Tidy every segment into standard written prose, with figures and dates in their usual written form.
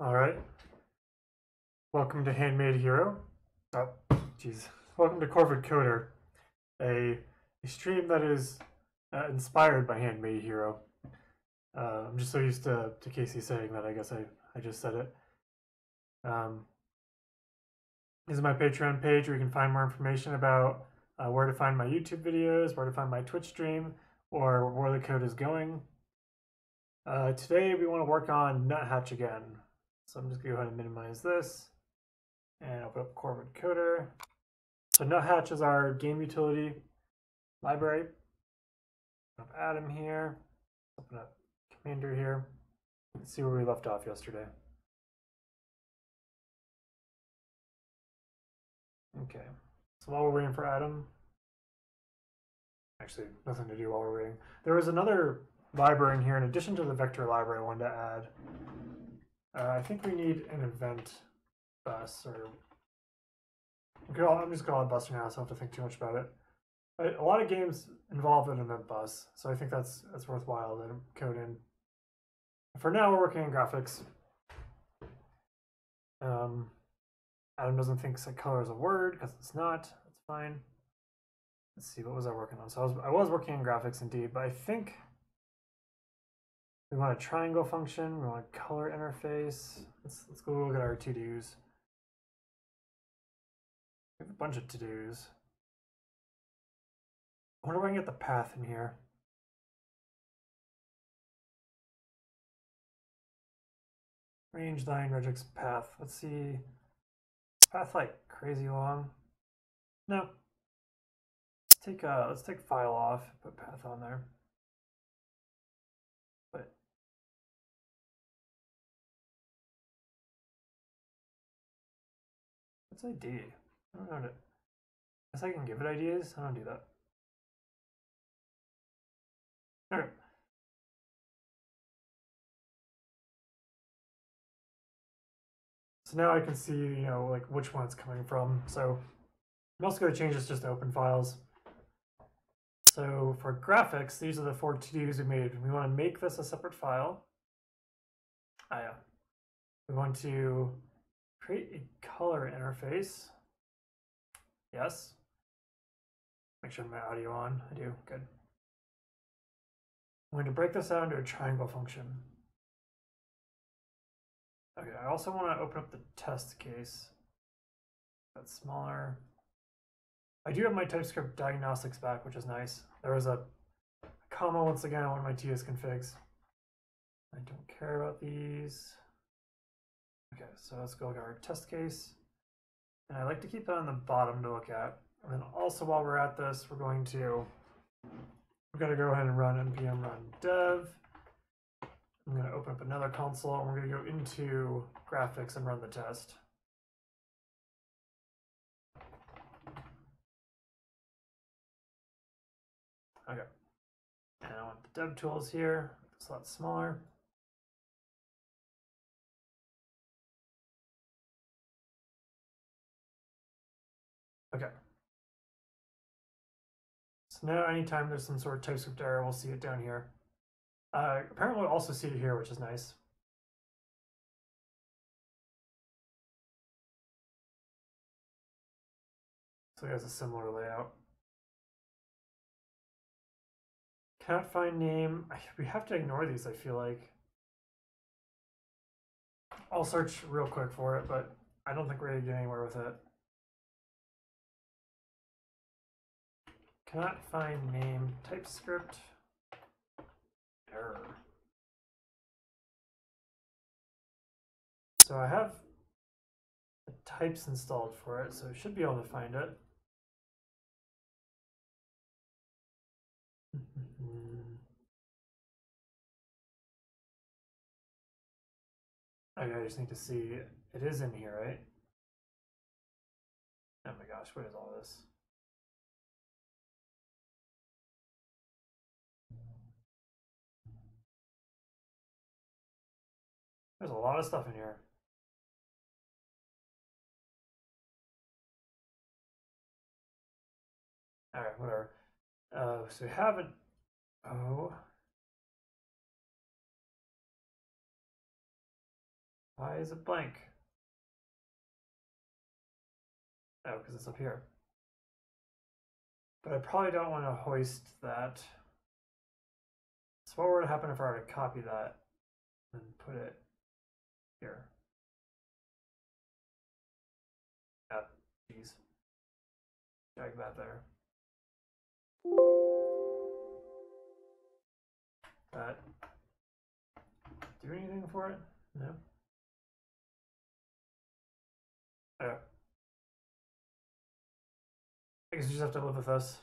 All right. Welcome to Handmade Hero. Oh, jeez. Welcome to Corvid Coder, a stream that is inspired by Handmade Hero. I'm just so used to Casey saying that. I guess I just said it. Um, this is my Patreon page where you can find more information about where to find my YouTube videos, where to find my Twitch stream, or where the code is going. Today we want to work on Nuthatch again. So I'm just going to go ahead and minimize this and open up Corvid Coder. So Nuthatch is our game utility library. Open up Atom here. Open up Commander here. Let's see where we left off yesterday. Okay. So while we're waiting for Atom, actually nothing to do while we're waiting. There was another library in here in addition to the vector library I wanted to add. I think we need an event bus, or I'm just calling it bus now, so I don't have to think too much about it. A lot of games involve an event bus, so I think that's worthwhile to code in. For now, we're working on graphics. Adam doesn't think color is a word because it's not. That's fine. Let's see, what was I working on? So I was working on graphics indeed, but I think we want a triangle function. We want a color interface. Let's go look at our to-dos. We have a bunch of to-dos. I wonder if I can get the path in here. Range line regex path. Let's see. Path like crazy long. No. Let's take file off. Put path on there. But what's ID? I don't know. I guess I can give it ideas. I don't do that. All right. So now I can see, like which one it's coming from. So I'm also going to change this just to open files. So for graphics, these are the 4 to-dos we made. We want to make this a separate file. Yeah. We want to create a color interface. Yes. Make sure my audio on. I do. Good. I'm going to break this out into a triangle function. Okay, I also want to open up the test case. That's smaller. I do have my TypeScript diagnostics back, which is nice. There was a comma once again on one of my TS configs. I don't care about these. Okay, so let's go look at our test case. And I like to keep that on the bottom to look at. And then also while we're at this, we're going to go ahead and run npm run dev. I'm going to open up another console and we're going to go into graphics and run the test. Okay. And I want the dev tools here. It's a lot smaller. Okay. So now anytime there's some sort of TypeScript error, we'll see it down here. Apparently we'll also see it here, which is nice. So it has a similar layout. Cannot find name. We have to ignore these, I feel like. I'll search real quick for it, but I don't think we're going to get anywhere with it. Cannot find name TypeScript error. So I have the types installed for it, so I should be able to find it. Okay, I just need to see it is in here, right? Oh my gosh, what is all this? There's a lot of stuff in here. All right, whatever. So we haven't. Oh. Why is it blank? Oh, because it's up here. But I probably don't want to hoist that. So what would happen if I were to copy that and put it here? Yeah, geez. Drag that there. That do anything for it? No. Oh. I guess you just have to live with us.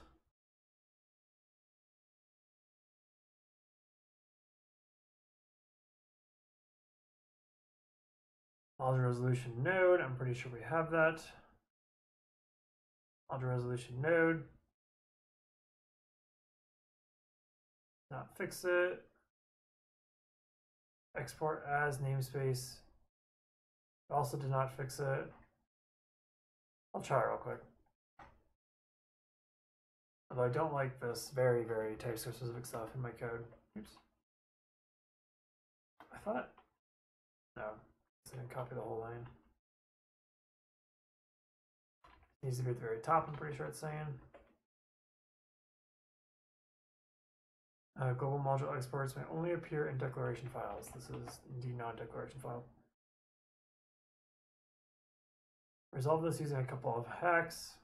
Module resolution node, I'm pretty sure we have that. Module resolution node. Not fix it. Export as namespace. Also did not fix it. I'll try real quick. Although I don't like this very, very TypeScript specific stuff in my code. Oops. I thought, no, I didn't copy the whole line. It needs to be at the very top, I'm pretty sure it's saying. Global module exports may only appear in declaration files. This is indeed not a declaration file. Resolve this using a couple of hacks.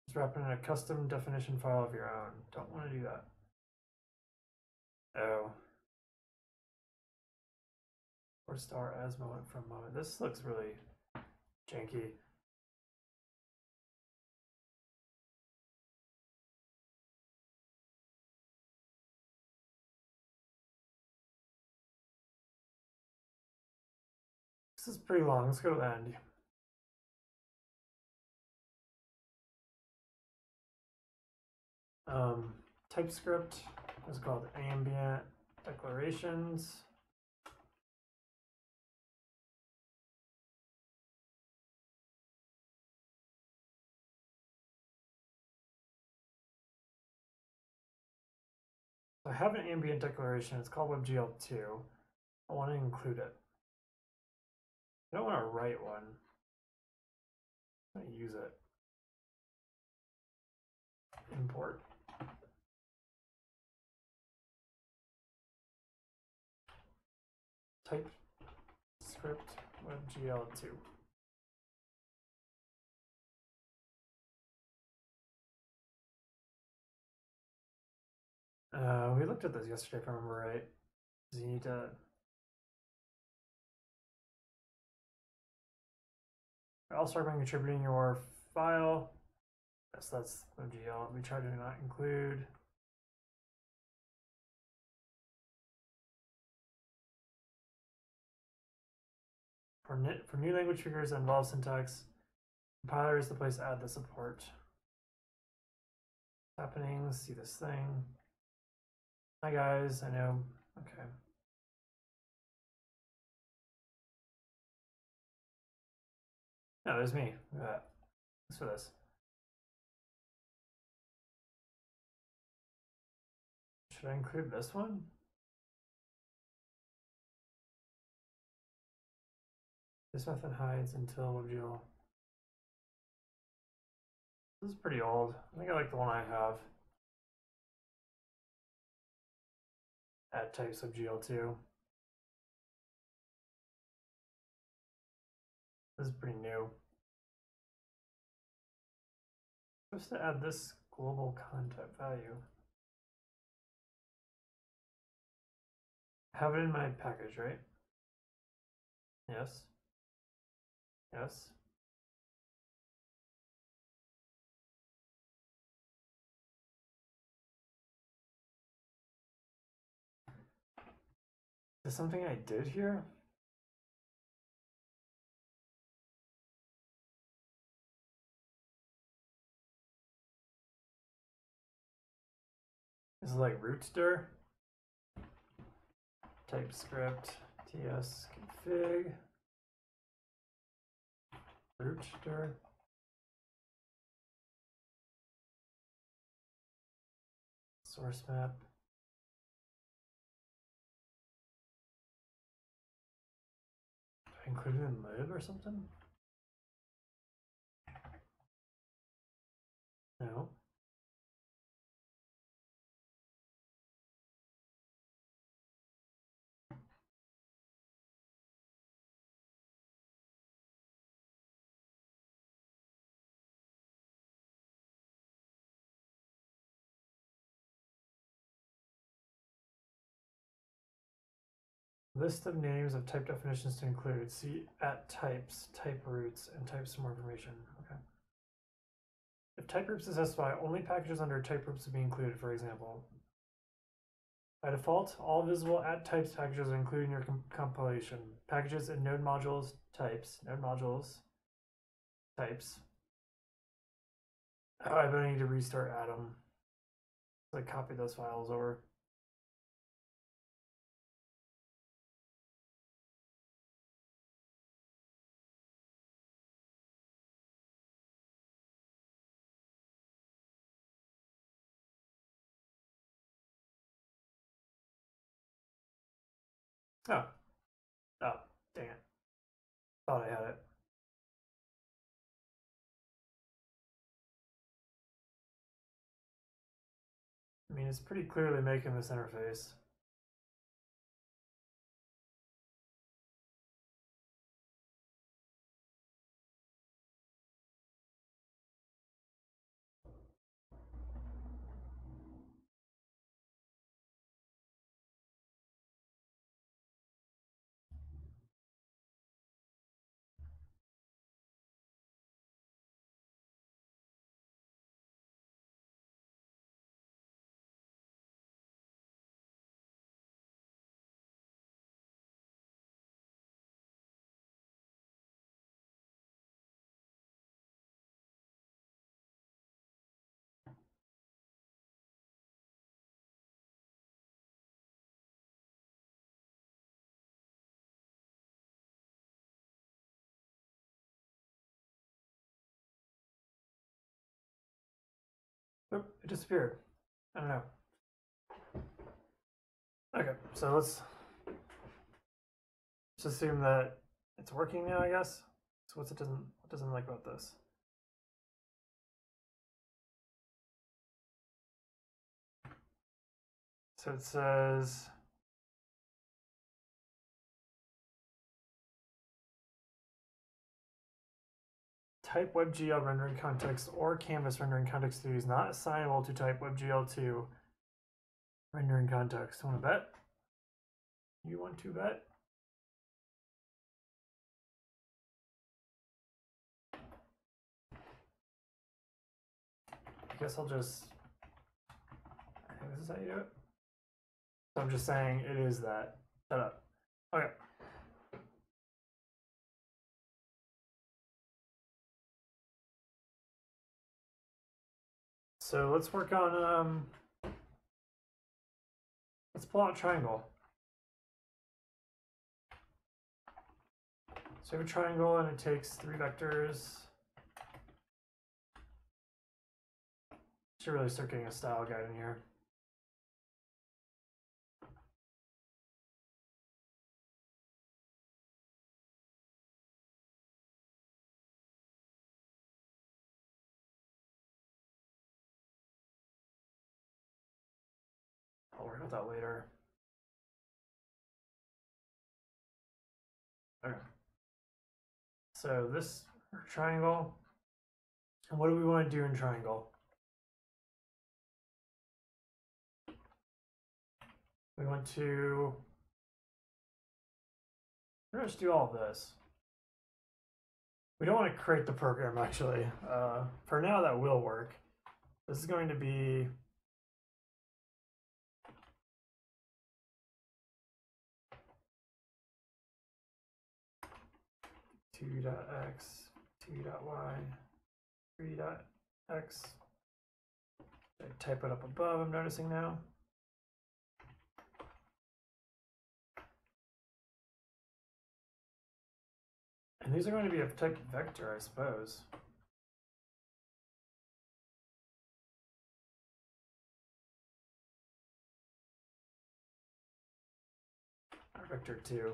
Just wrap it in a custom definition file of your own. Don't want to do that. Oh. Or star as moment from moment. This looks really janky. This is pretty long. Let's go to the end. TypeScript is called ambient declarations. I have an ambient declaration. It's called WebGL2. I want to include it. I don't want to write one. I want to use it. Import. TypeScript WebGL2. We looked at this yesterday, if I remember right. You need to also recommend contributing your file. Yes, that's WebGL. We try to not include. For new language figures that involve syntax, compiler is the place to add the support. Happening, see this thing. Hi guys, I know. Okay. No, there's me. Look at that. Thanks for this. Should I include this one? This method hides until WebGL. This is pretty old. I think I like the one I have at TypeScript 2. This is pretty new. I'm supposed to add this global content value. I have it in my package, right? Yes. Yes. Is something I did here? Is it like rootdir? TypeScript ts config rootdir. Source map. included in lib or something? No. List of names of type definitions to include. See at types, type roots, and types some more information. Okay. If type groups is specified, only packages under type groups will be included, for example. By default, all visible at types packages are included in your compilation. Packages and node modules types, node modules types. Oh, I bet I need to restart Atom. So I copy those files over. Oh. Oh, dang it. Thought I had it. I mean, it's pretty clearly making this interface. Oop, it disappeared. I don't know. Okay, so let's assume that it's working now, I guess. So what doesn't like about this? So it says type WebGL rendering context or canvas rendering context 2 is not assignable to type WebGL2 rendering context. Want to bet? You want to bet? I guess I'll just, I think this is how you do it. So I'm just saying it is that. Shut up. Okay. So let's work on, let's pull out triangle. So we have a triangle and it takes 3 vectors. Should really start getting a style guide in here. I'll worry about that later. Okay. So this triangle, and what do we want to do in triangle? We want to just do all of this. We don't want to create the program actually. For now that will work. This is going to be two.x, 2.y, 3.x. I type it up above, I'm noticing now. And these are going to be of type vector, I suppose. Or vector 2.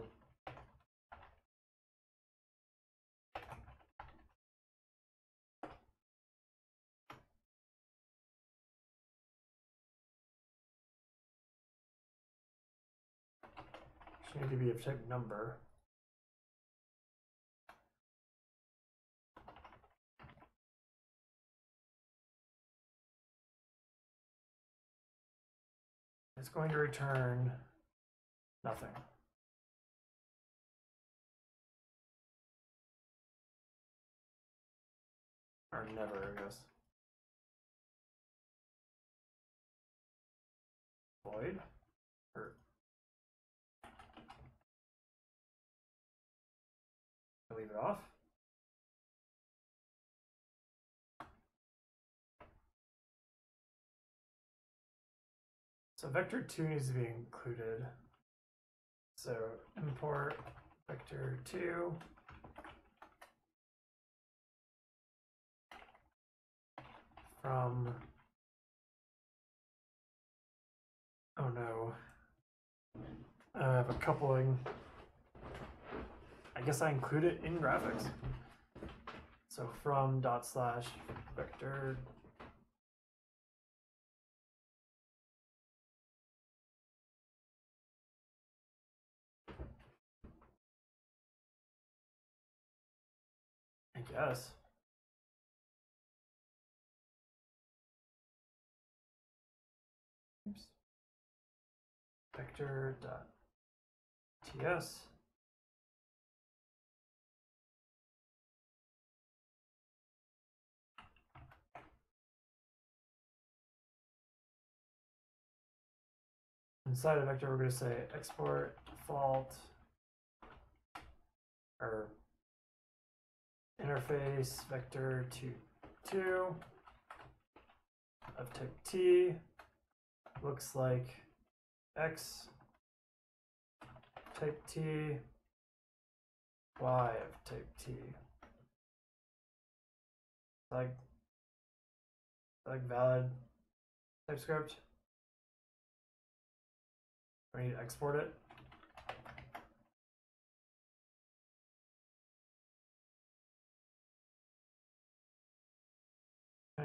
need to be of type number. It's going to return nothing. Or never, I guess. Void. Or leave it off. So vector2 needs to be included. So import vector2 from, oh no, I have a coupling. I guess I include it in graphics. So from / vector. I guess. Oops. Vector.ts. Inside of vector, we're going to say export default or interface vector2 of type T looks like X type T, Y of type T. Like valid TypeScript. We need to export it.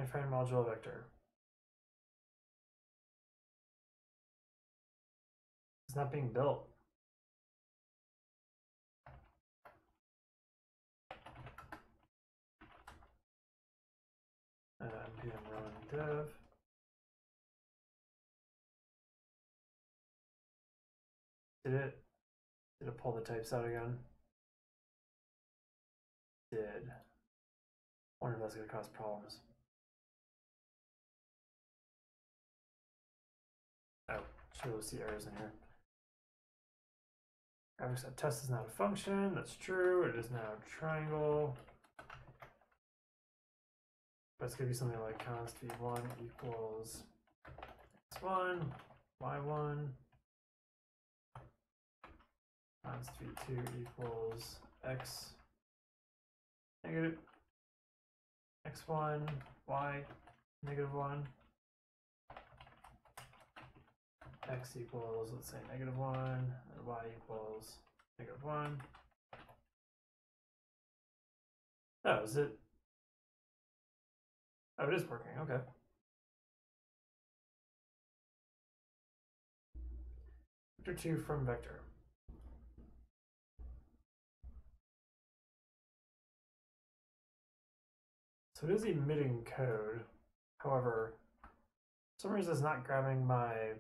Frame module vector. It's not being built. npm run dev. Did it pull the types out again? Did. Wonder if that's going to cause problems. Oh, sure, we'll see errors in here. Graphics.test is not a function. That's true. It is now triangle. But it's going to be something like const v1 equals x1, y1. Const v2 equals x negative x1, y negative 1. X equals, let's say, -1, and y equals -1. Oh, is it? Oh, it is working, okay. Vector2 from vector. So it is emitting code. However, for some reason it's not grabbing my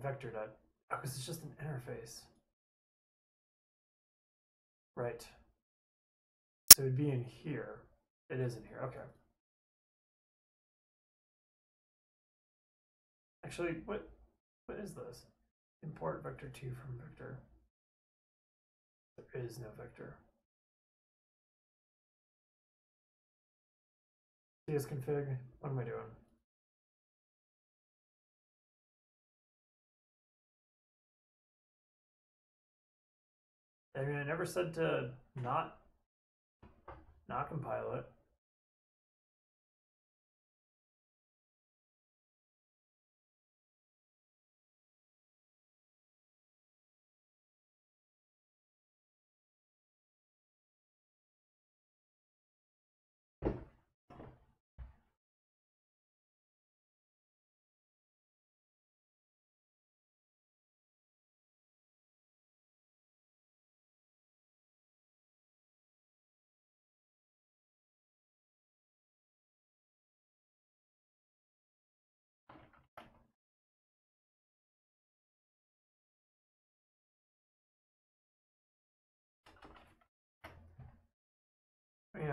vector dot. Oh, because it's just an interface. Right. So it'd be in here. It is in here, okay. Actually, what is this? Import vector2 from vector. There is no vector. csconfig, what am I doing? I mean, I never said to not compile it.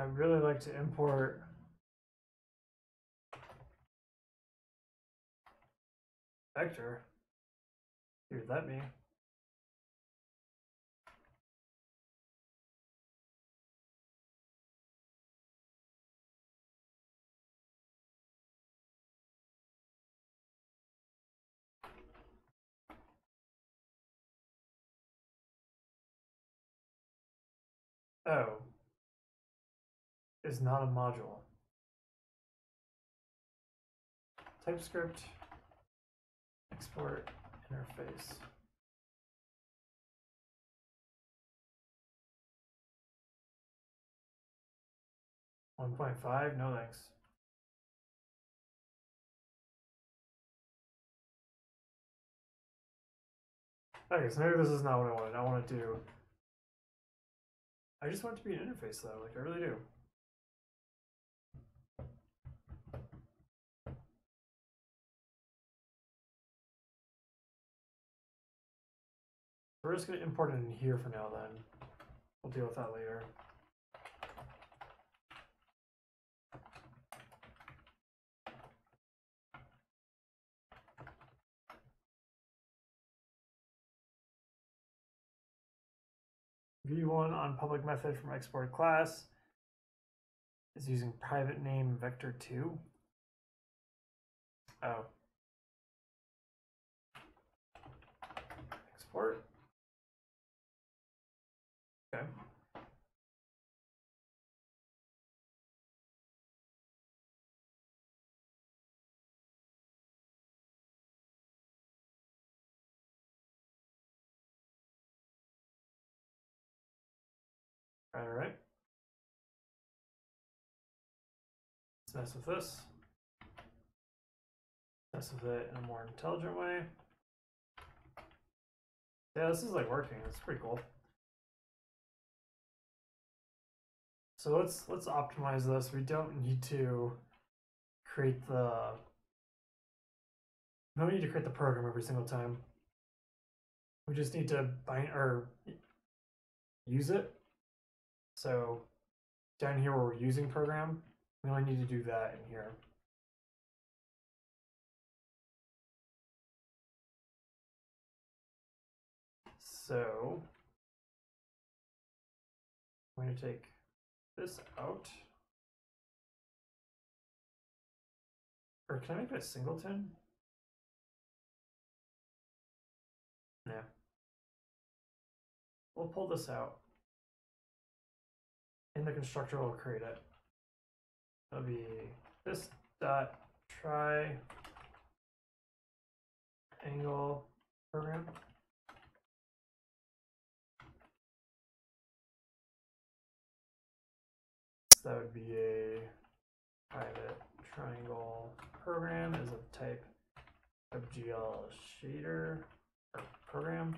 Yeah, I'd really like to import vector. Here, let me. Oh, is not a module. TypeScript export interface. One 1.5, no thanks. Okay, so maybe this is not what I wanted. I want to do. I just want it to be an interface though, like I really do. We're just going to import it in here for now then. We'll deal with that later. v1 on public method from export class is using private name vector2. Oh. Export. Okay. All right. Let's mess with this. Mess with it in a more intelligent way. Yeah, this is like working. It's pretty cool. So let's optimize this. We don't need to create the program every single time. We just need to bind or use it. So down here where we're using program, we only need to do that in here. So I'm going to take this out. Or can I make it a singleton? Yeah. We'll pull this out. In the constructor, we'll create it. That'll be this dot triangle program. So that would be a private triangle program as of type WGL shader or program.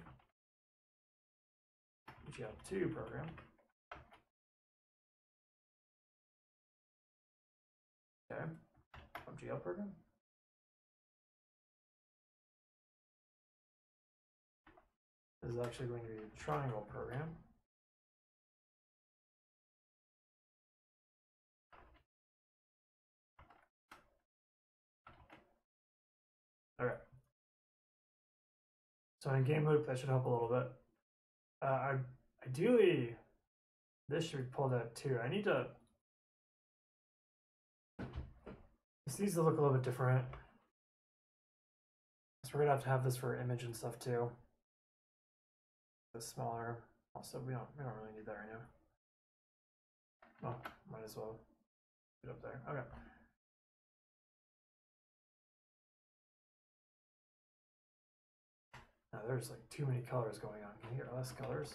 WGL2 program. Okay. WGL program. This is actually going to be a triangle program. Okay. So in game loop, that should help a little bit. Ideally, this should be pulled out too. I need to. This needs to look a little bit different. So we're gonna have this for image and stuff too. This smaller. Also, we don't really need that right now. Oh, might as well get up there. Okay. Now there's like too many colors going on. Can you get less colors?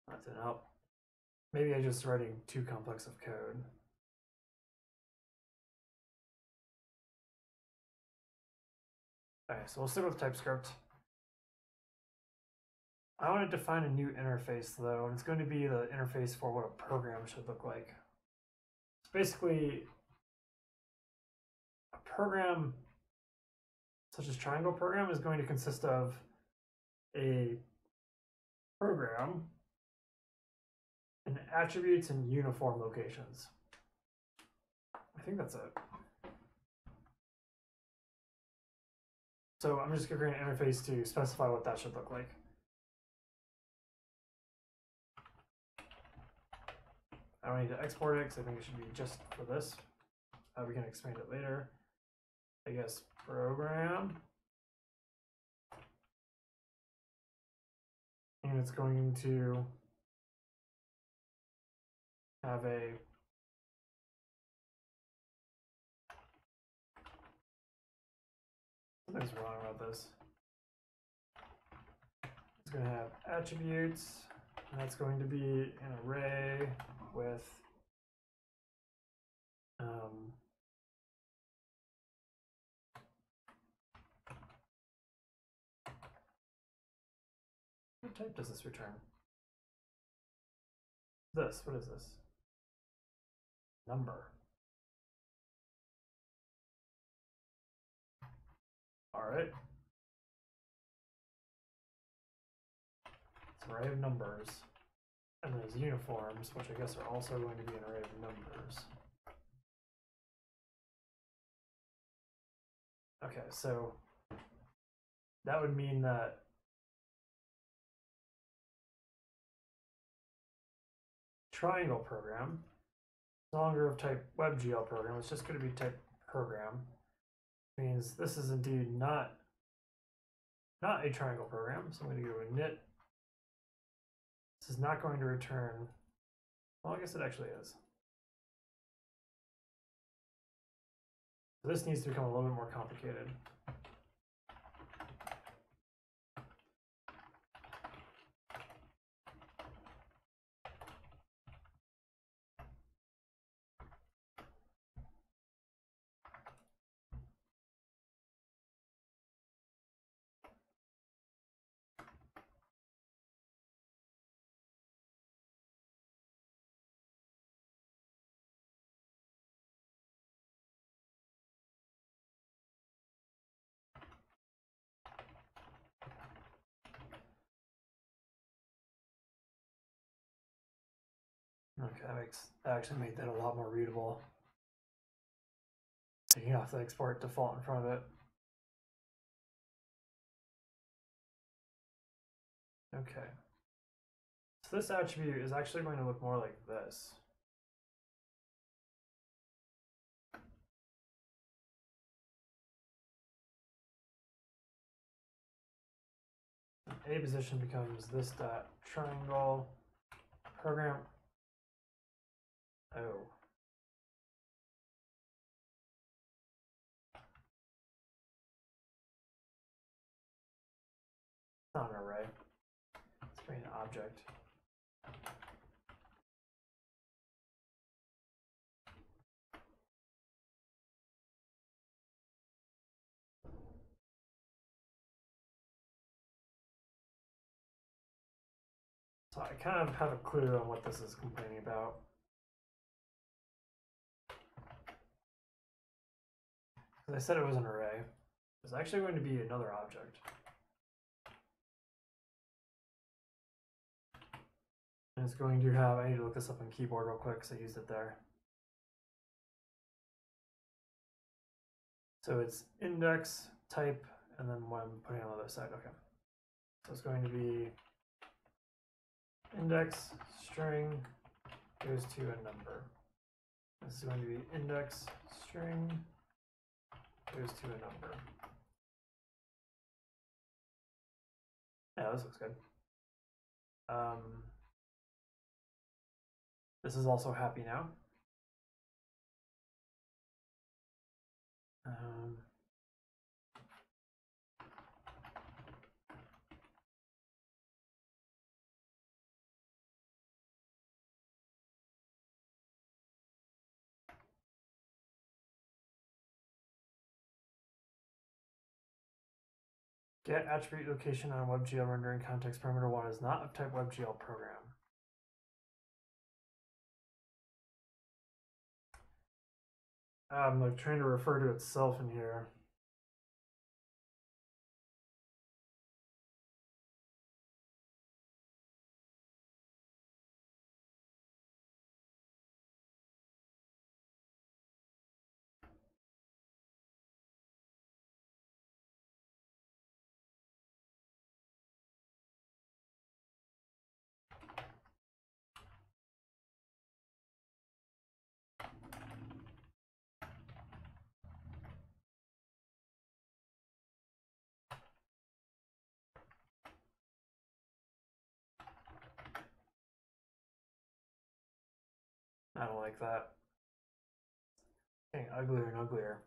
That didn't help. Maybe I'm just writing too complex of code. Okay, so we'll stick with TypeScript. I want to define a new interface though, and it's going to be the interface for what a program should look like. So basically, a program such as triangle program is going to consist of a program and attributes and uniform locations. I think that's it. So I'm just going to create an interface to specify what that should look like. I don't need to export it because I think it should be just for this. We can expand it later. I guess program. And it's going to have a something's wrong about this. It's going to have attributes, and that's going to be an array with what type does this return? This, what is this? Number. All right. It's an array of numbers. And there's uniforms, which I guess are also going to be an array of numbers. Okay, so that would mean that triangle program is no longer of type WebGL program, it's just going to be type program. Which means this is indeed not a triangle program, so I'm going to go init. This is not going to return, well, I guess it actually is. So this needs to become a little bit more complicated. Okay, that actually made that a lot more readable. Taking off the export default in front of it. Okay. So this attribute is actually going to look more like this. A position becomes this dot triangle program. Oh. It's not an array. It's an object. So I kind of have a clue on what this is complaining about. Because I said it was an array. It's actually going to be another object. And it's going to have, I need to look this up on keyboard real quick because I used it there. So it's index, type, and then what I'm putting on the other side. Okay. So it's going to be index string goes to a number. This is going to be index string goes to a number. Yeah, this looks good. This is also happy now. Get attribute location on WebGL rendering context parameter 1 is not of type WebGL program. I'm like trying to refer to itself in here. I don't like that. Getting uglier and uglier.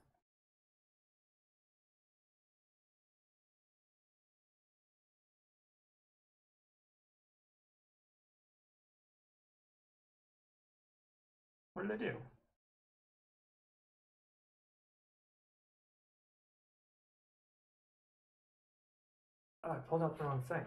What did I do? Oh, I pulled out the wrong thing.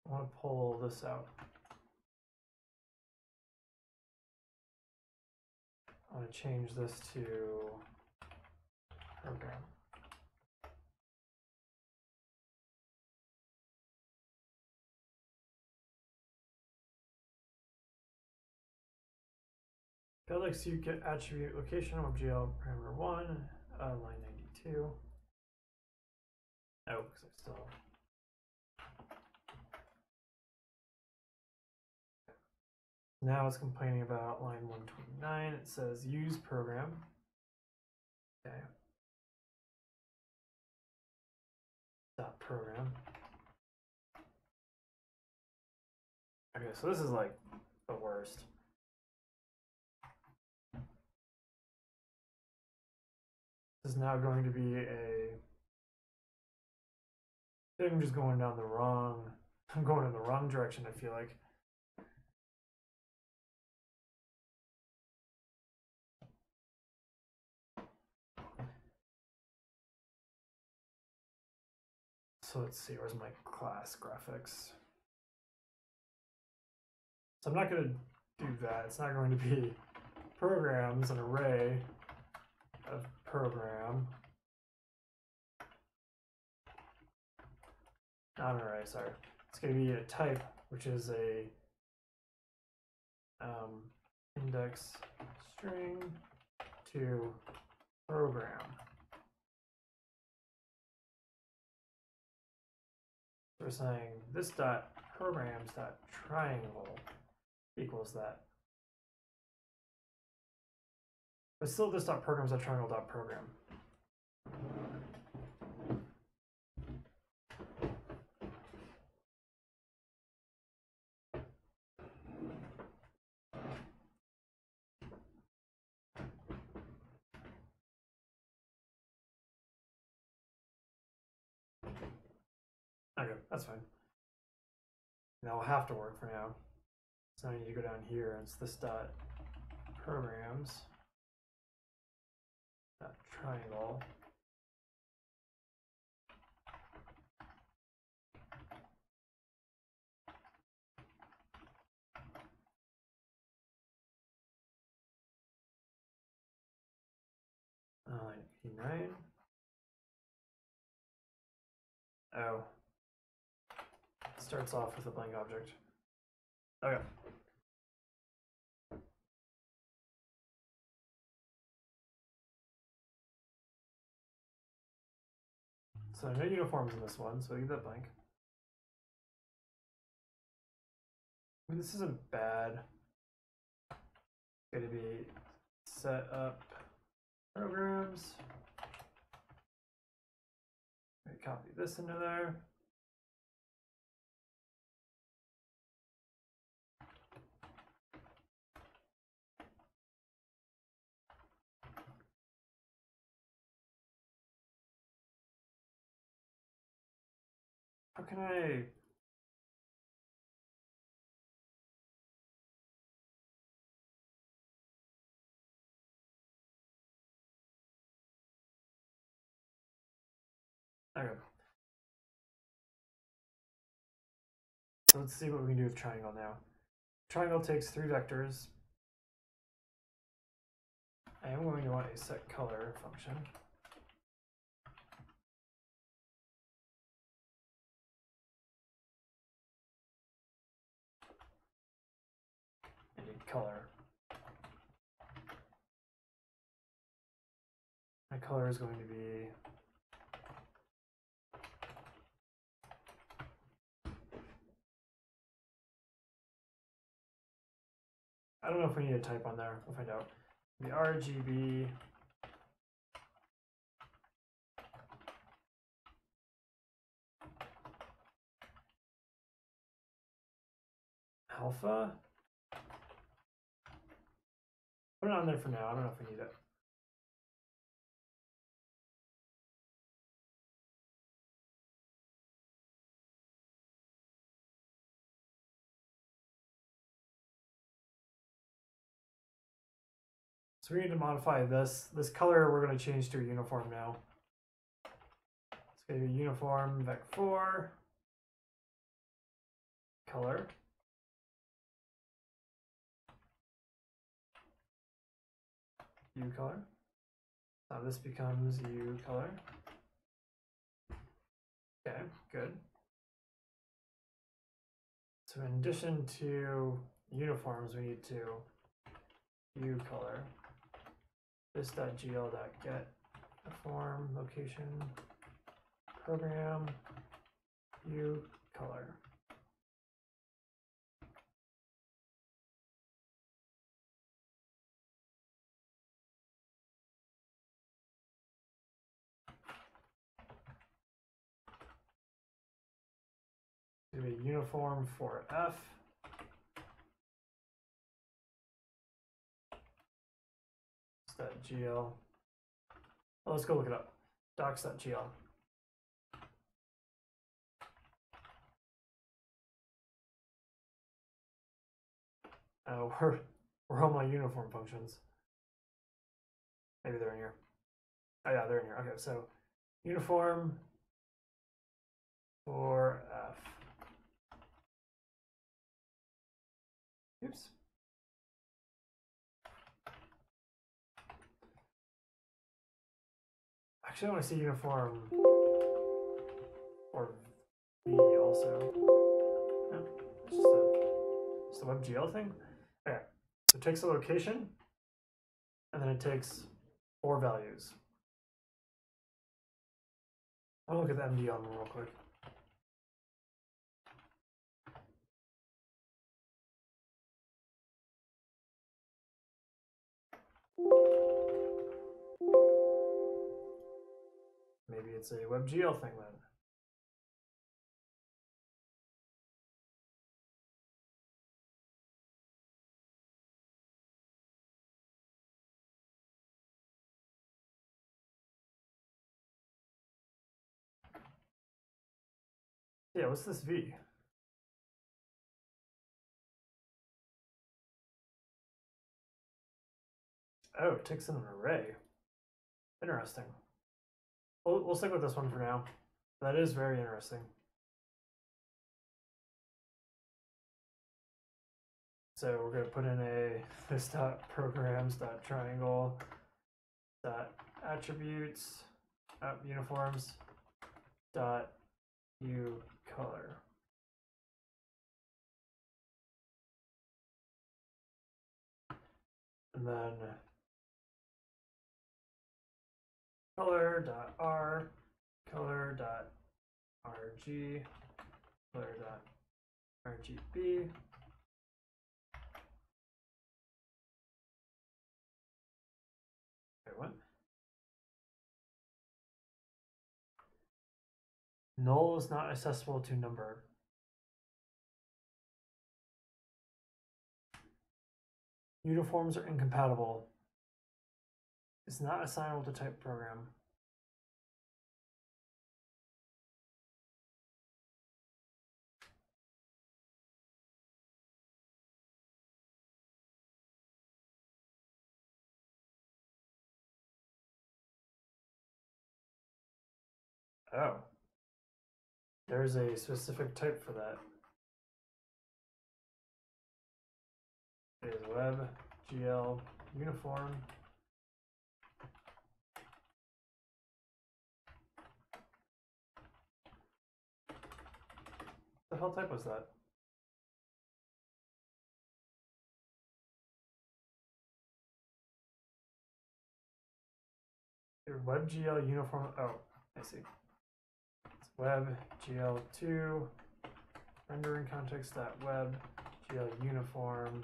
I want to pull this out. I want to change this to program. Build execute attribute location WebGL parameter 1, line 92. Oh, because I still. Now it's complaining about line 129. It says use program. Okay. Dot program. Okay, so this is like the worst. This is now going to be a. I think I'm just going down the wrong. I'm going in the wrong direction, I feel like. So let's see, where's my class graphics? So I'm not going to do that. It's not going to be programs, an array of program. Not an array, sorry. It's going to be a type, which is a index string to program. We're saying this dot programs dot triangle equals that. But still this dot programs dot triangle dot program. Okay, that's fine. That will have to work for now. So I need to go down here, and it's this dot programs dot triangle. Line 89. Oh. Starts off with a blank object. Okay. So no uniforms in this one, so leave that blank. I mean, this isn't bad. It's going to be set up programs. Copy this into there. How can I? Okay. So let's see what we can do with triangle now. Triangle takes 3 vectors. I am going to want a set color function. I need color. My color is going to be I don't know if we need a type on there. We'll find out. The RGB alpha. Put it on there for now. I don't know if we need it. So we need to modify this. This color we're going to change to a uniform now. It's going to be uniform vec4 color. U color. Now this becomes U color. Okay, good. So in addition to uniforms, we need to U color. This.gl.get form location program U color. Do a uniform4f. .gl. Oh, let's go look it up. Docs.gl. We're on my uniform functions. Maybe they're in here. Oh yeah, they're in here. Okay, so uniform 4f. Oops. Actually, I want to see uniform or V also. No, it's just a WebGL thing. Okay, so it takes a location, and then it takes 4 values. I'll look at the MD on them real quick. Maybe it's a WebGL thing then. Yeah, what's this V? Oh, it takes in an array. Interesting. We'll stick with this one for now. That is very interesting. So we're going to put in a this dot programs dot triangle dot attributes uniforms dot u color. And then color dot r color dot rg color dot rgb. Wait, what? Null is not accessible to number. Uniforms are incompatible. It's not assignable to type program. Oh. There's a specific type for that. It is WebGL uniform. What the hell type was that? WebGL uniform. Oh, I see. It's WebGL2 rendering context that WebGL uniform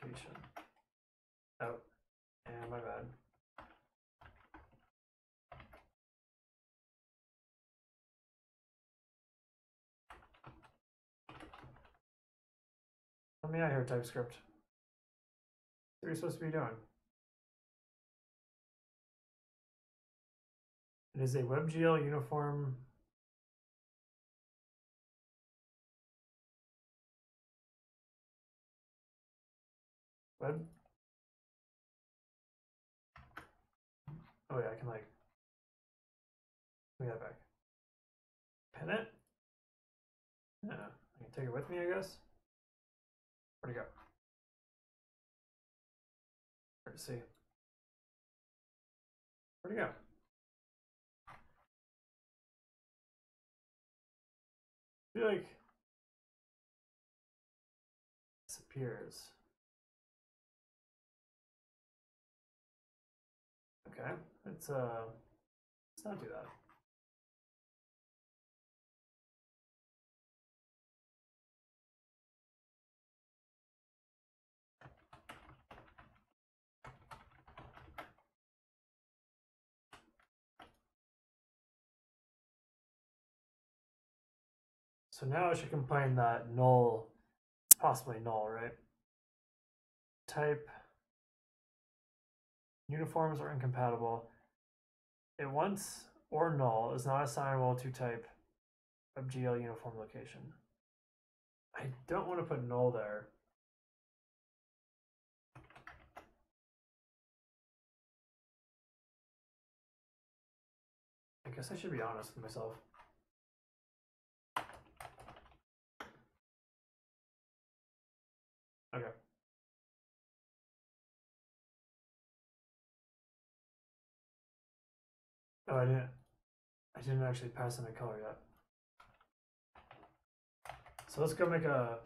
location. Oh, and my bad. Let me out here, TypeScript. What are you supposed to be doing? It is a WebGL uniform. Web. Oh yeah, I can like. Bring that back. Pin it. Yeah, I can take it with me, I guess. Where'd it go? Hard to see. Where'd it go? I feel like it disappears. Okay, let's not do that. So now I should complain that null, possibly null, right? Type uniforms are incompatible. It once or null is not assignable to type WebGL uniform location. I don't want to put null there. I guess I should be honest with myself. Okay. Oh, I didn't actually pass in a color yet. So let's go make a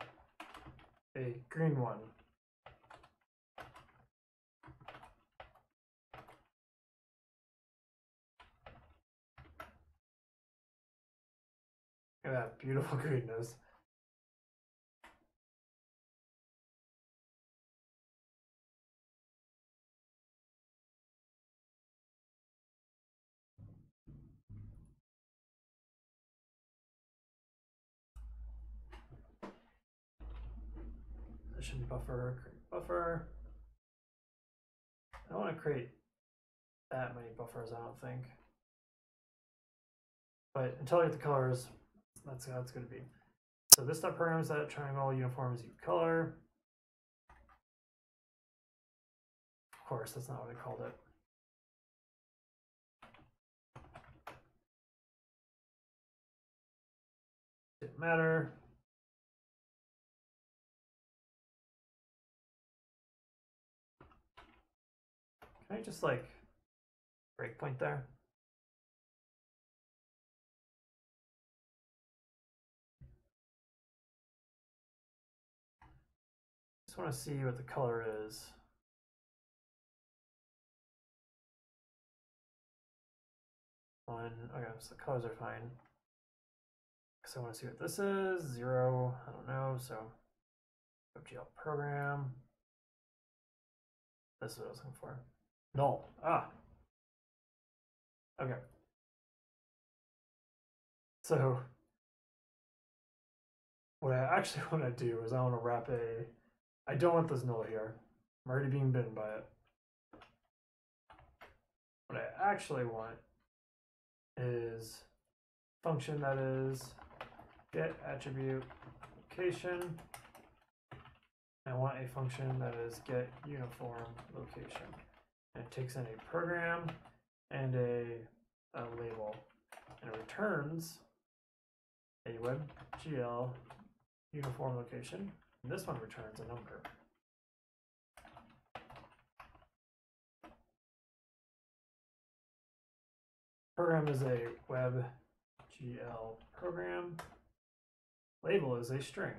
green one. Look at that beautiful greenness. Position buffer, create buffer. I don't want to create that many buffers, I don't think. But until I get the colors, that's how it's going to be. So this stuff programs that triangle uniforms you color. Of course, that's not what I called it. Didn't matter. Can I just like breakpoint there? Just want to see what the color is. Okay, so the colors are fine. So I want to see what this is. 0, I don't know. So WebGL program. This is what I was looking for. Null. Ah. Okay. So what I actually want to do is I want to wrap I don't want this null here. I'm already being bitten by it. What I actually want is a function that is get attribute location. I want a function that is get uniform location. And it takes in a program and a label, and it returns a WebGL uniform location. And this one returns a number. Program is a WebGL program. Label is a string.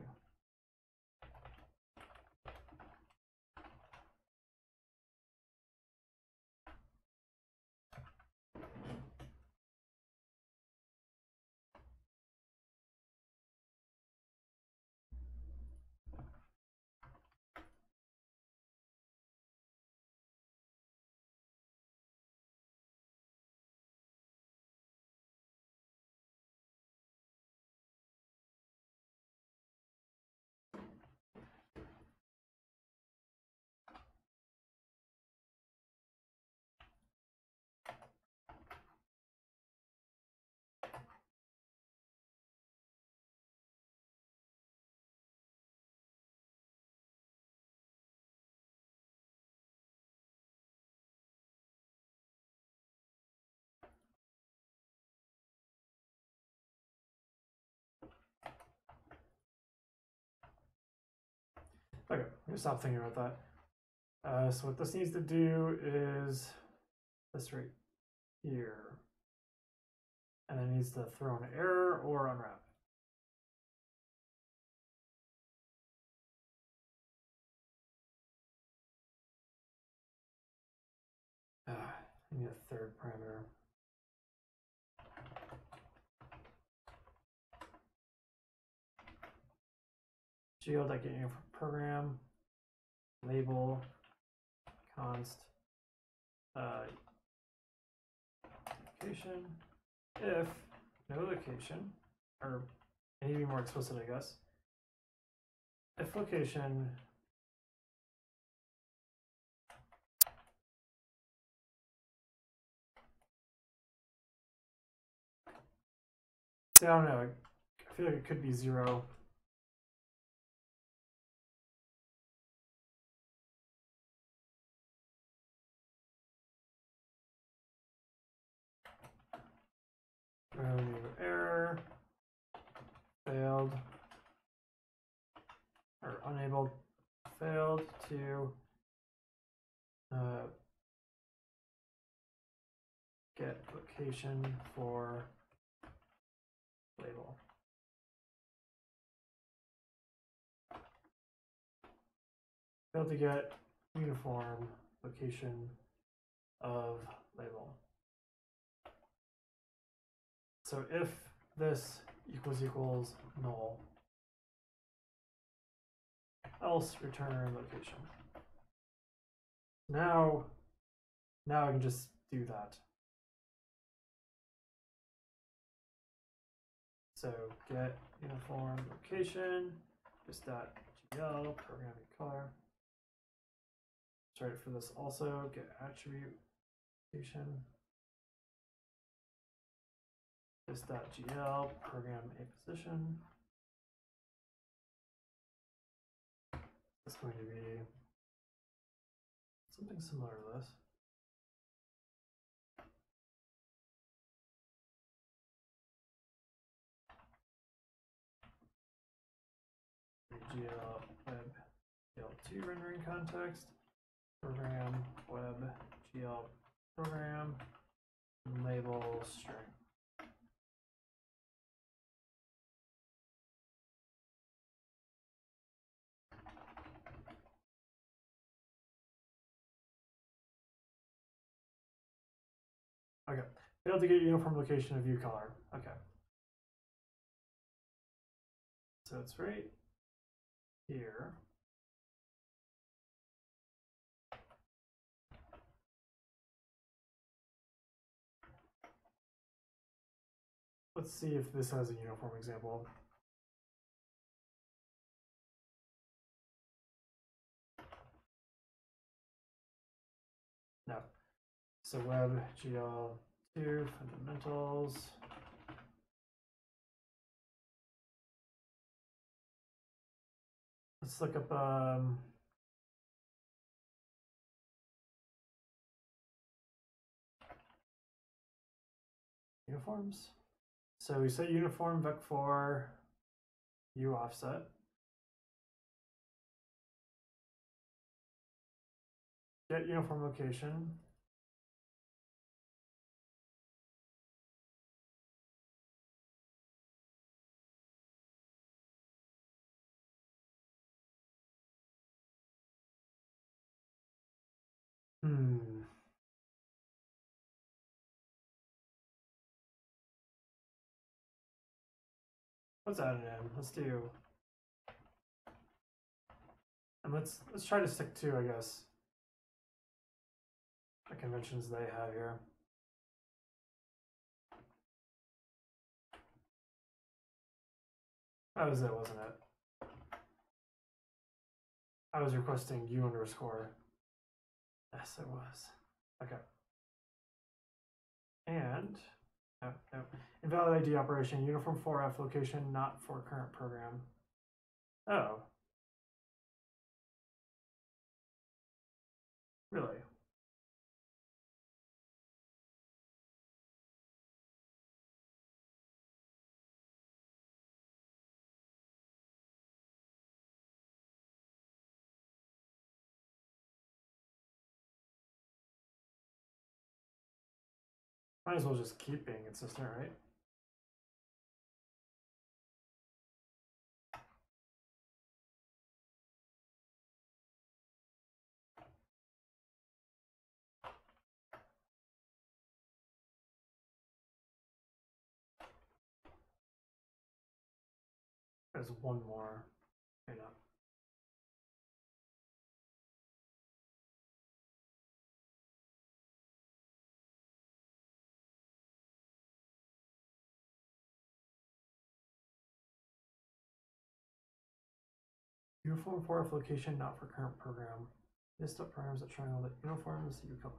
Okay, I'm gonna stop thinking about that. So what this needs to do is this right here. And it needs to throw an error or unwrap. I need a third parameter. GL.getUniformProgram label const location if no location, or I need to be more explicit, I guess. If location I don't know. I feel like it could be 0. Error, failed, or unable, failed to get location for label. Failed to get uniform location of label. So if this equals null, else return location. Now I can just do that. So get uniform location, just .gl programming color. Let's write it for this also. Get attribute location. This .gl program a position. It's going to be something similar to this. GL web GL2 rendering context, program web GL program label string. Okay, failed to get uniform location of view color. Okay. So it's right here. Let's see if this has a uniform example. No. So web GL2 fundamentals. Let's look up uniforms. So we say uniform vec4 u offset. Get uniform location. Let's add it in. Let's do, and let's try to stick to, I guess, the conventions they have here. That was it, wasn't it? I was requesting u underscore. Yes, it was. Okay. And no. Invalid ID operation, uniform4f location not for current program. Oh. Really? Might as well just keep being consistent, right? There's one more. Maybe not. Uniform4f location not for current program. This step programs that triangle that uniforms U color.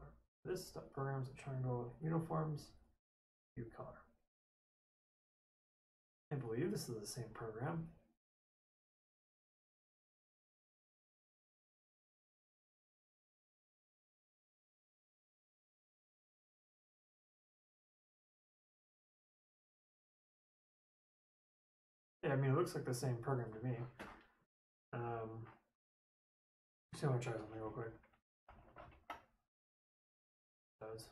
This step programs that triangle uniforms U color. I believe this is the same program. Yeah, I mean, it looks like the same program to me. Just gonna try something real quick. Does.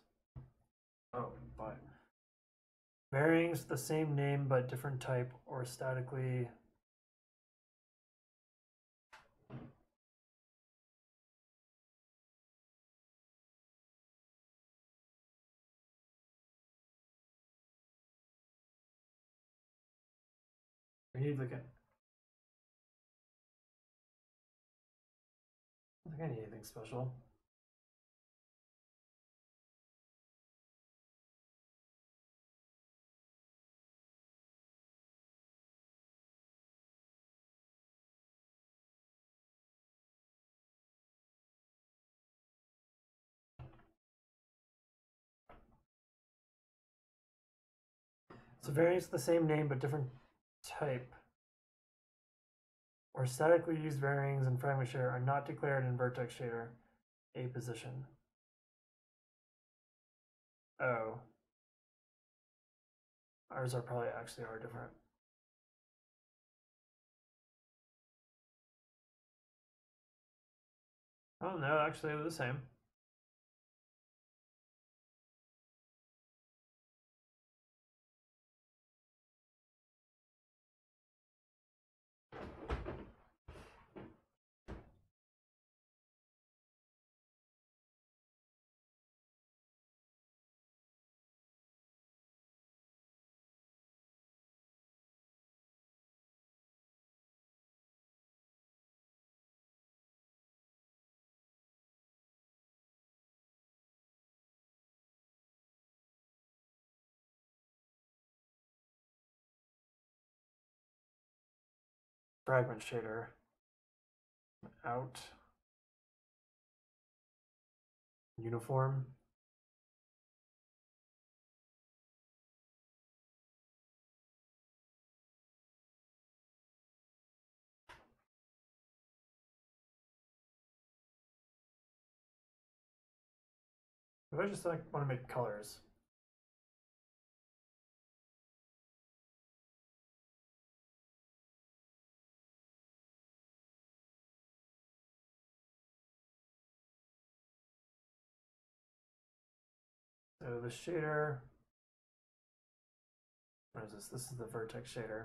Oh, but varying's the same name but different type or statically. We need like a. I don't think I need anything special. So variance the same name but different type or statically used varyings and fragment shader are not declared in vertex shader a position. Oh. Ours are probably actually are different. Oh no, actually they're the same. Fragment shader out. Uniform. If I just like want to make colors. So the shader, what is this? This is the vertex shader.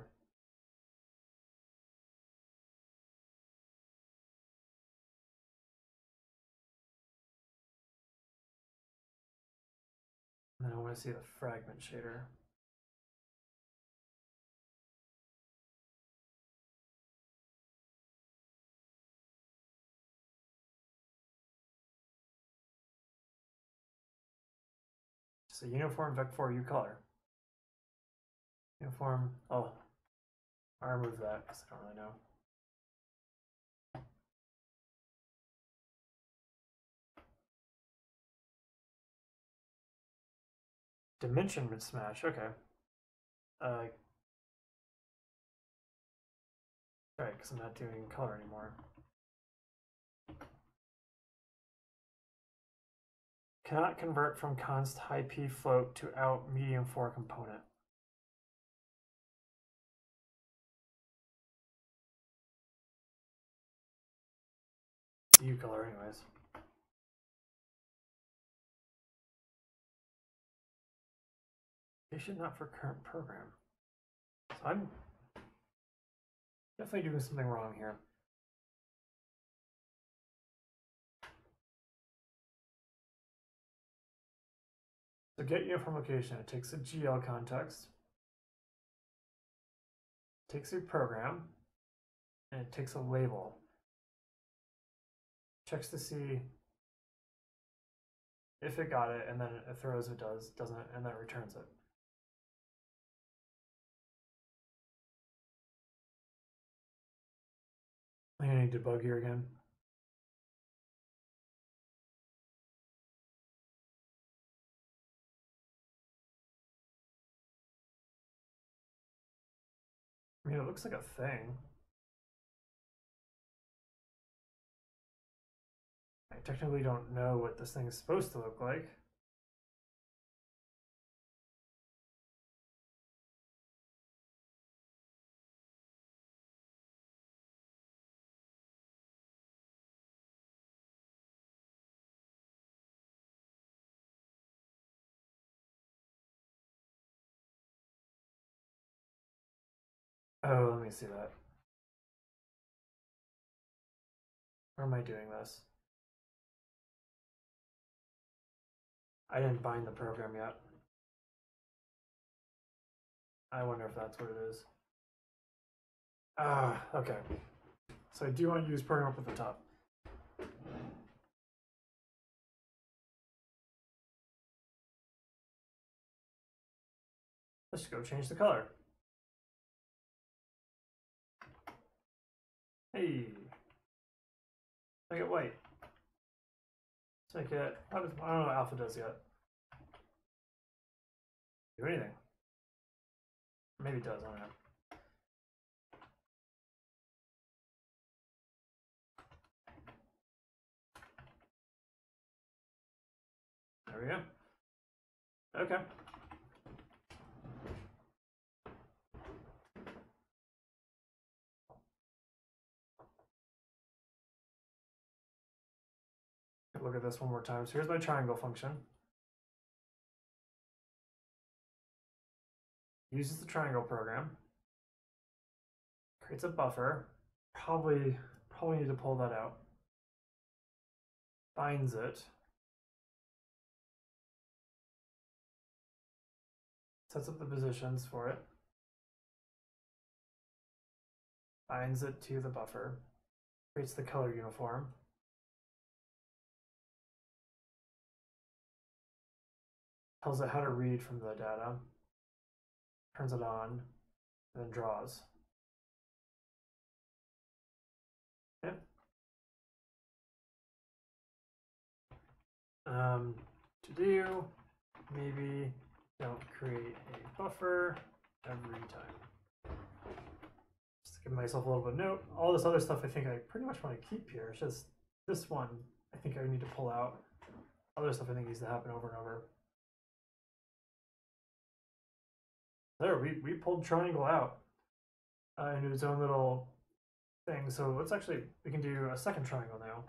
And then I want to see the fragment shader. So uniform vec4 U color. Uniform, oh, I'll remove that because I don't really know. Dimension mismatch, okay. Right, because I'm not doing color anymore. Cannot convert from const high p float to out medium 4 component. It's U color anyways. Location not for current program. So I'm definitely doing something wrong here. So get uniform location. It takes a GL context, takes a program, and it takes a label. Checks to see if it got it, and then it throws it doesn't, and then it returns it. I'm gonna need to debug here again. I mean, it looks like a thing. I technically don't know what this thing is supposed to look like. Oh, let me see that. Where am I doing this? I didn't bind the program yet. I wonder if that's what it is. Ah, okay. So I do want to use program up at the top. Let's go change the color. Hey, make it white. Let's make it, I don't know what alpha does yet. Do anything. Maybe it does, I don't know. There we go. Okay. Look at this one more time. So here's my triangle function. Uses the triangle program. Creates a buffer. Probably need to pull that out. Binds it. Sets up the positions for it. Binds it to the buffer. Creates the color uniform. Tells it how to read from the data. Turns it on. And then draws. Okay. To do, maybe don't create a buffer every time. Just to give myself a little bit of note. All this other stuff I think I pretty much want to keep here. It's just this one I think I need to pull out. Other stuff I think needs to happen over and over. There, we pulled triangle out into its own little thing. So let's actually, we can do a second triangle now.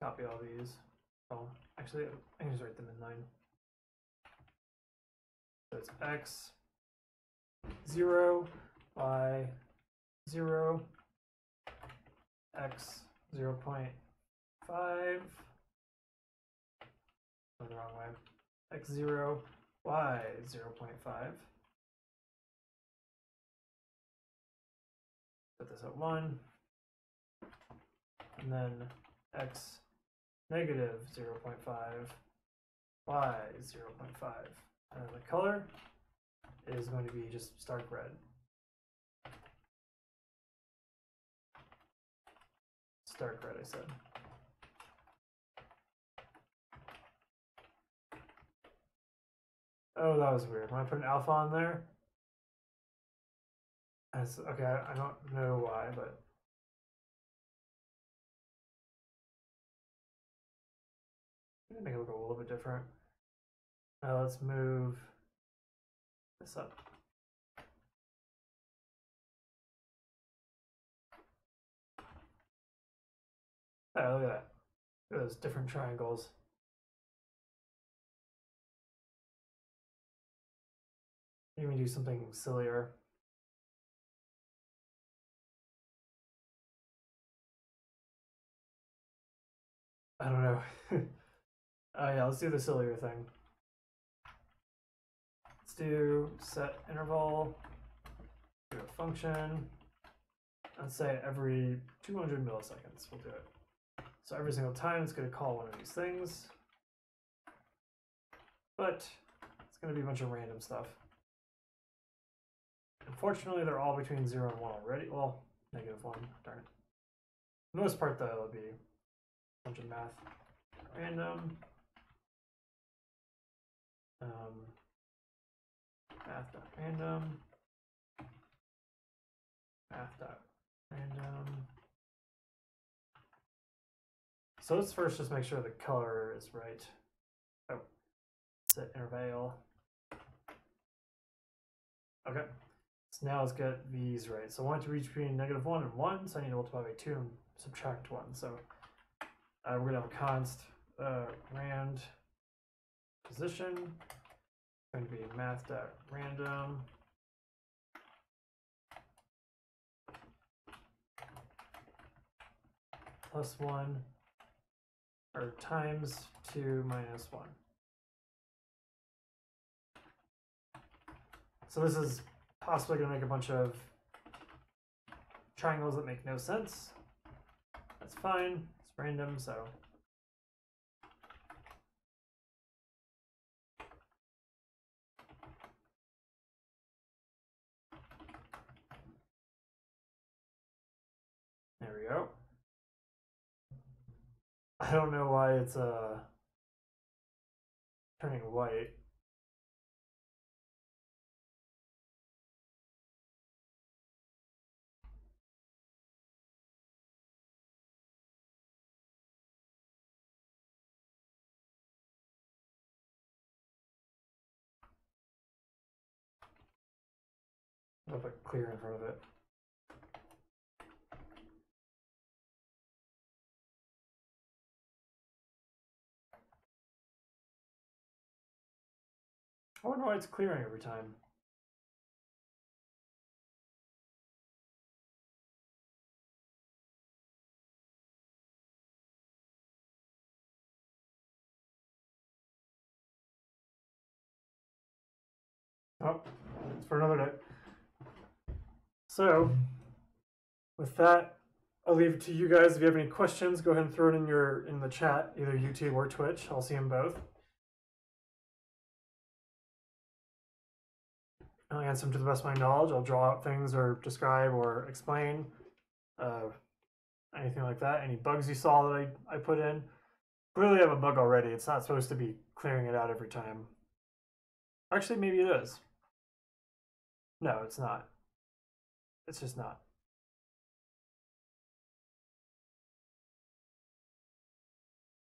Copy all these. Oh, actually, I can just write them in line. So it's x 0, y 0, x 0.5. Going the wrong way. X0, y 0.5. Put this at 1. And then x negative 0.5, y 0.5. And then the color is going to be just stark red. Stark red, I said. Oh, that was weird. When I put an alpha on there, okay, I don't know why, but make it look a little bit different. Now let's move this up. Oh, look at that. those different triangles. Maybe do something sillier. I don't know. Yeah, let's do the sillier thing. Let's do set interval, do a function. Let's say every 200 milliseconds we'll do it. So every single time it's going to call one of these things. But it's going to be a bunch of random stuff. Unfortunately, they're all between 0 and 1 already. Well, -1, darn it. For the most part, though, it'll be a bunch of math. Random. Math.random. Math.random. So let's first just make sure the color is right. Oh, set interval. Okay. So now let's get these right. So I want it to reach between -1 and 1, so I need to multiply by 2 and subtract 1. So we're going to have a const rand position. It's going to be math.random +1 or times 2 minus 1. So this is possibly going to make a bunch of triangles that make no sense. That's fine. It's random, so there we go. I don't know why it's turning white. I'll put clear in front of it. I wonder why it's clearing every time. Oh, it's for another day. So, with that, I'll leave it to you guys. If you have any questions, go ahead and throw it in the chat, either YouTube or Twitch. I'll see them both. I'll answer them to the best of my knowledge. I'll draw out things or describe or explain anything like that. Any bugs you saw that I put in. Clearly I have a bug already. It's not supposed to be clearing it out every time. Actually, maybe it is. No, it's not. It's just not.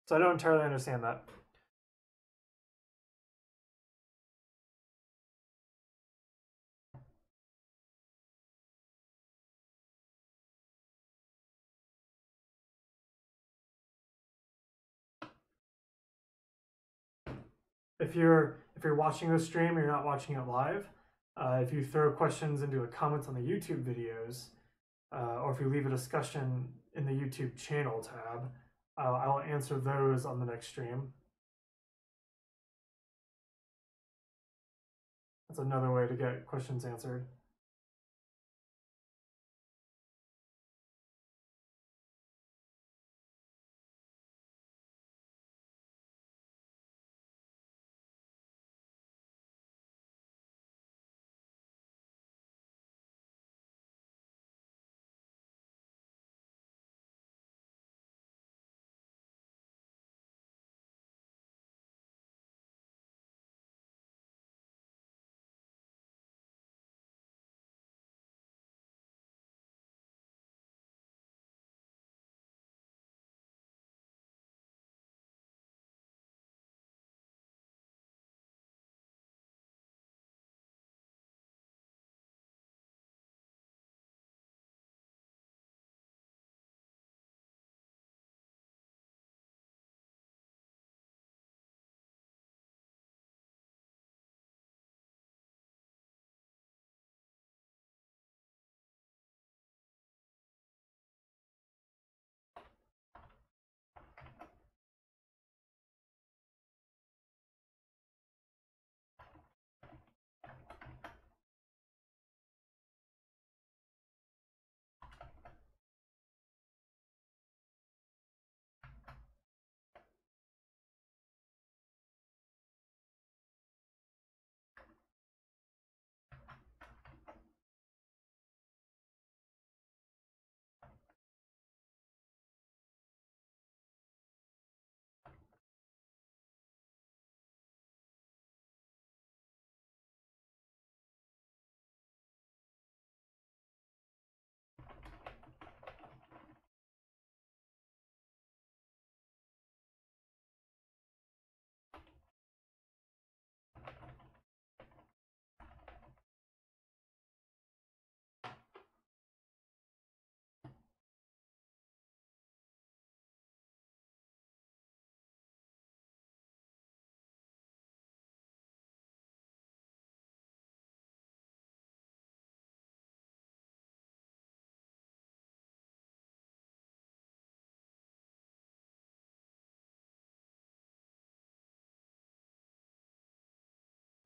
So I don't entirely understand that. If you're watching this stream, you're not watching it live. If you throw questions into the comments on the YouTube videos, or if you leave a discussion in the YouTube channel tab, I'll answer those on the next stream. That's another way to get questions answered.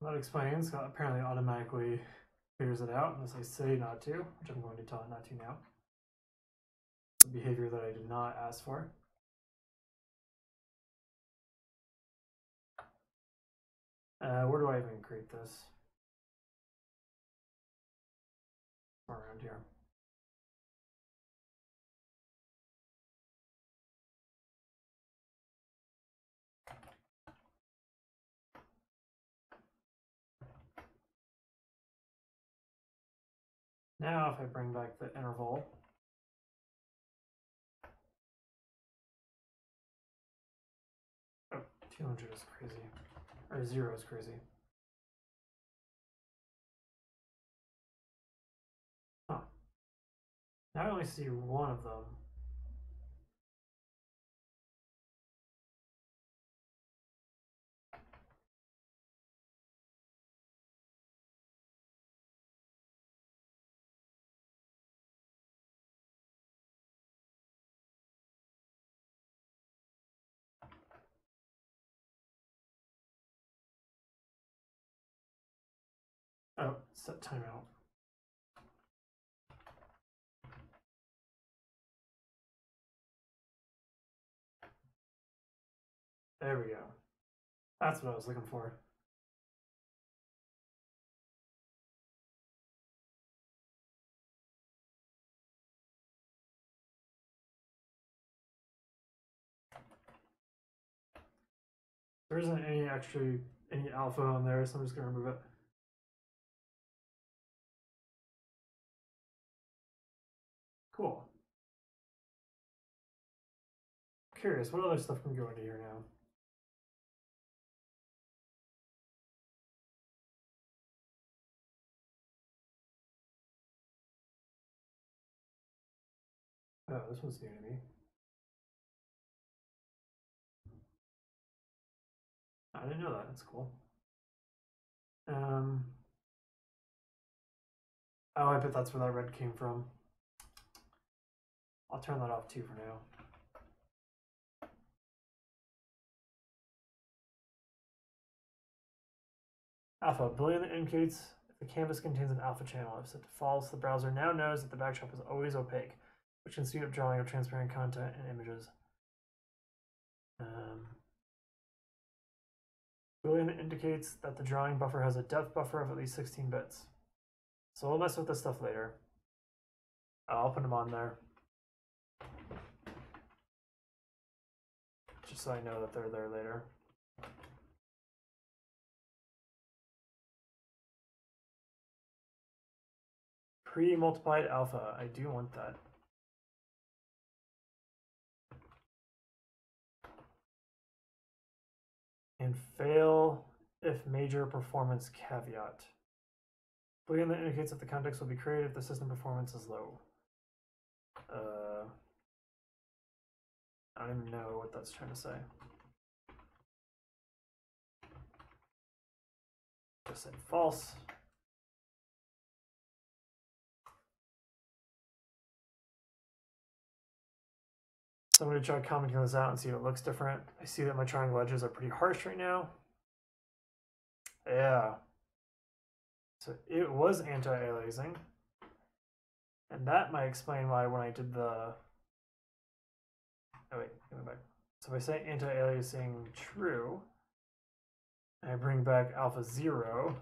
That explains. Apparently automatically figures it out unless I say not to, which I'm going to tell it not to now. The behavior that I did not ask for. Where do I even create this? Around here. Now if I bring back the interval, oh, 200 is crazy, or 0 is crazy. Huh. Now I only see one of them. Oh, set timeout. There we go. That's what I was looking for. There isn't any alpha on there, so I'm just gonna remove it. Cool. Curious, what other stuff can go into here now? Oh, this one's new to me. I didn't know that. That's cool. Oh, I bet that's where that red came from. I'll turn that off too for now. Alpha, boolean that indicates if the canvas contains an alpha channel. If set to false, the browser now knows that the backdrop is always opaque, which can speed up drawing of transparent content and images. Boolean that indicates that the drawing buffer has a depth buffer of at least 16 bits. So we'll mess with this stuff later. I'll put them on there, just so I know that they're there later. Pre-multiplied alpha, I do want that. And fail if major performance caveat. Boolean that indicates that the context will be created if the system performance is low. I don't even know what that's trying to say. Just say false. So I'm going to try commenting this out and see if it looks different. I see that my triangle edges are pretty harsh right now. Yeah. So it was anti-aliasing. And that might explain why when I did the... Oh wait, give me back. So if I say anti-aliasing true, and I bring back alpha 0,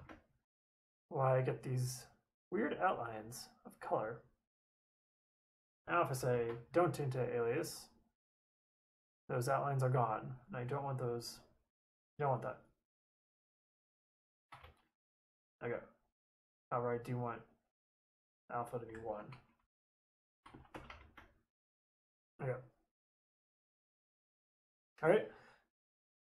why I get these weird outlines of color. Now if I say don't anti-alias, those outlines are gone, and I don't want those. I don't want that. Okay. However, I do want alpha to be 1. Okay. All right.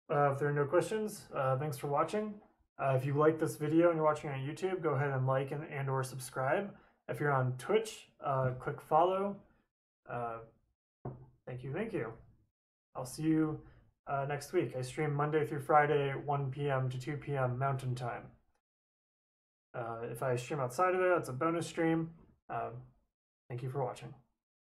If there are no questions, thanks for watching. If you like this video and you're watching on YouTube, go ahead and like and or subscribe. If you're on Twitch, click follow. Thank you, thank you. I'll see you next week. I stream Monday through Friday, 1 p.m. to 2 p.m. Mountain Time. If I stream outside of it, it's a bonus stream. Thank you for watching.